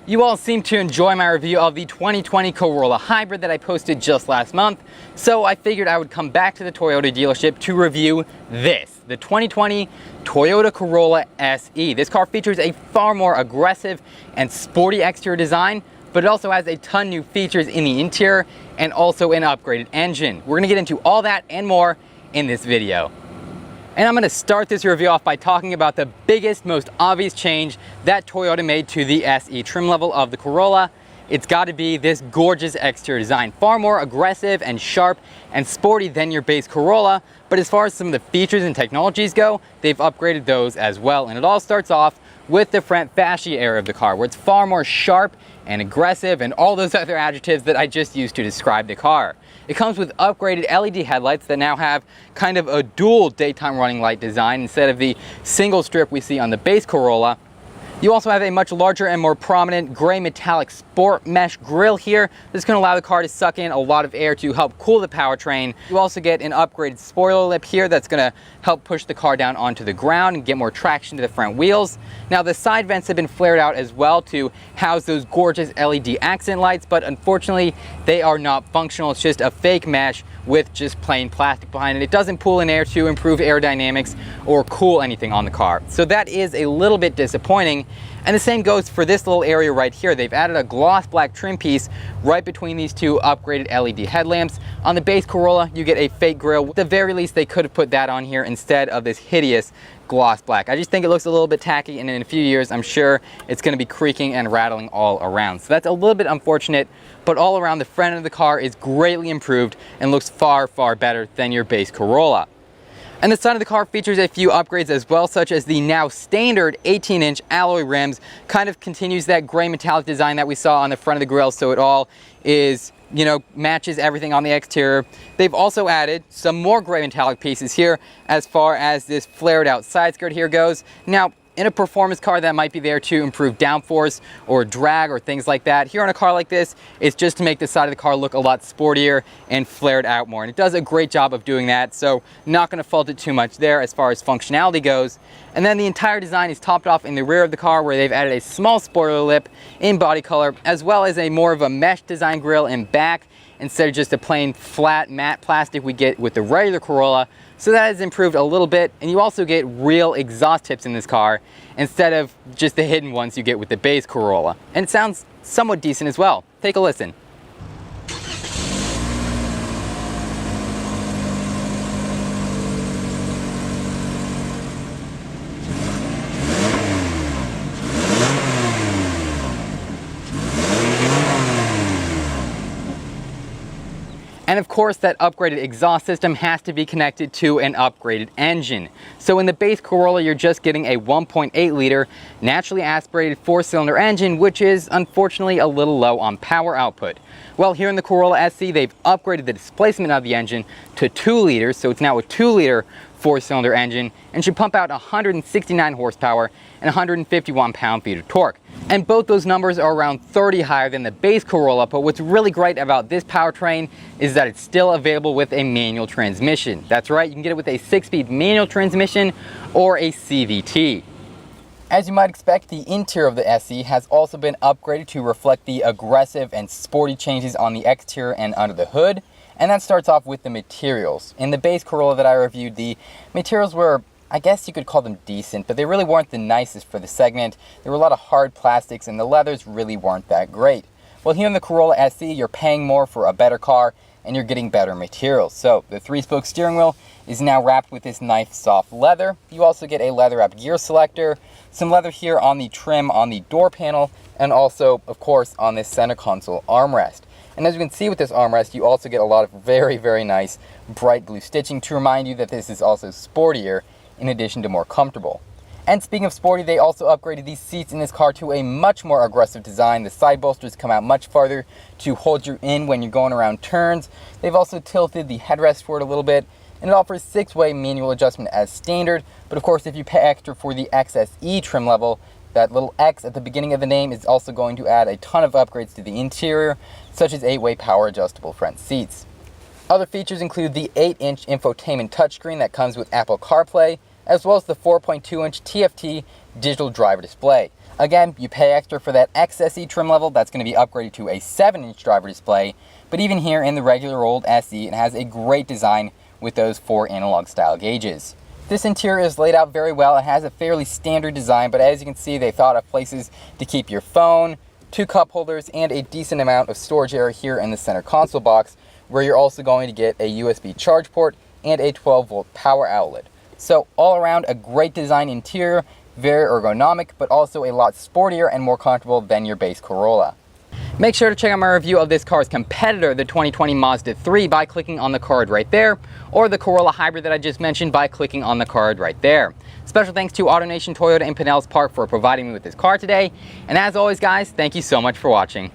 You all seem to enjoy my review of the 2020 Corolla Hybrid that I posted just last month, so I figured I would come back to the Toyota dealership to review this, the 2020 Toyota Corolla SE. This car features a far more aggressive and sporty exterior design, but it also has a ton new features in the interior and also an upgraded engine. We're gonna get into all that and more in this video. And I'm going to start this review off by talking about the biggest, most obvious change that Toyota made to the SE trim level of the Corolla. It's got to be this gorgeous exterior design, far more aggressive and sharp and sporty than your base Corolla. But as far as some of the features and technologies go, they've upgraded those as well. And it all starts off with the front fascia area of the car, where it's far more sharp and aggressive and all those other adjectives that I just used to describe the car. It comes with upgraded LED headlights that now have kind of a dual daytime running light design instead of the single strip we see on the base Corolla. You also have a much larger and more prominent gray metallic sport mesh grille here. This is going to allow the car to suck in a lot of air to help cool the powertrain. You also get an upgraded spoiler lip here that's going to help push the car down onto the ground and get more traction to the front wheels. Now the side vents have been flared out as well to house those gorgeous LED accent lights, but unfortunately they are not functional. It's just a fake mesh with just plain plastic behind it. It doesn't pull in air to improve aerodynamics or cool anything on the car. So that is a little bit disappointing. And the same goes for this little area right here. They've added a gloss black trim piece right between these two upgraded LED headlamps. On the base Corolla, you get a fake grille. At the very least, they could have put that on here instead of this hideous gloss black. I just think it looks a little bit tacky, and in a few years, I'm sure it's going to be creaking and rattling all around. So that's a little bit unfortunate, but all around the front of the car is greatly improved and looks far, far better than your base Corolla. And the side of the car features a few upgrades as well, such as the now standard 18-inch alloy rims. Kind of continues that gray metallic design that we saw on the front of the grille, so it all is, matches everything on the exterior. They've also added some more gray metallic pieces here as far as this flared out side skirt here goes. Now, in a performance car, that might be there to improve downforce or drag or things like that. Here on a car like this, it's just to make the side of the car look a lot sportier and flared out more. And it does a great job of doing that, so not going to fault it too much there as far as functionality goes. And then the entire design is topped off in the rear of the car, where they've added a small spoiler lip in body color, as well as a more of a mesh design grille in back, instead of just a plain flat matte plastic we get with the regular Corolla. So that has improved a little bit, and you also get real exhaust tips in this car instead of just the hidden ones you get with the base Corolla. And it sounds somewhat decent as well. Take a listen. And of course, that upgraded exhaust system has to be connected to an upgraded engine. So in the base Corolla, you're just getting a 1.8 liter naturally aspirated 4-cylinder engine, which is unfortunately a little low on power output. Well, here in the Corolla SE, they've upgraded the displacement of the engine to 2 liters, so it's now a 2-liter 4-cylinder engine and should pump out 169 horsepower and 151 pound-feet of torque. And both those numbers are around 30 higher than the base Corolla, but what's really great about this powertrain is that it's still available with a manual transmission. That's right, you can get it with a 6-speed manual transmission or a CVT. As you might expect, the interior of the SE has also been upgraded to reflect the aggressive and sporty changes on the exterior and under the hood. And that starts off with the materials. In the base Corolla that I reviewed, the materials were, I guess you could call them decent, but they really weren't the nicest for the segment. There were a lot of hard plastics, and the leathers really weren't that great. Well, here in the Corolla SE, you're paying more for a better car, and you're getting better materials. So the 3-spoke steering wheel is now wrapped with this nice soft leather. You also get a leather-wrapped gear selector, some leather here on the trim on the door panel, and also, of course, on this center console armrest. And as you can see with this armrest, you also get a lot of very, very nice bright blue stitching to remind you that this is also sportier in addition to more comfortable. And speaking of sporty, they also upgraded these seats in this car to a much more aggressive design. The side bolsters come out much farther to hold you in when you're going around turns. They've also tilted the headrest forward a little bit, and it offers 6-way manual adjustment as standard. But of course, if you pay extra for the XSE trim level, that little X at the beginning of the name is also going to add a ton of upgrades to the interior, such as 8-way power adjustable front seats. Other features include the 8-inch infotainment touchscreen that comes with Apple CarPlay, as well as the 4.2-inch TFT digital driver display. Again, you pay extra for that XSE trim level. That's going to be upgraded to a 7-inch driver display. But even here in the regular old SE, it has a great design with those 4 analog style gauges. This interior is laid out very well. It has a fairly standard design, but as you can see, they thought of places to keep your phone, 2 cup holders, and a decent amount of storage area here in the center console box, where you're also going to get a USB charge port and a 12-volt power outlet. So all around, a great design interior, very ergonomic, but also a lot sportier and more comfortable than your base Corolla. Make sure to check out my review of this car's competitor, the 2020 Mazda 3, by clicking on the card right there, or the Corolla Hybrid that I just mentioned by clicking on the card right there. Special thanks to AutoNation Toyota in Pinellas Park for providing me with this car today. And as always, guys, thank you so much for watching.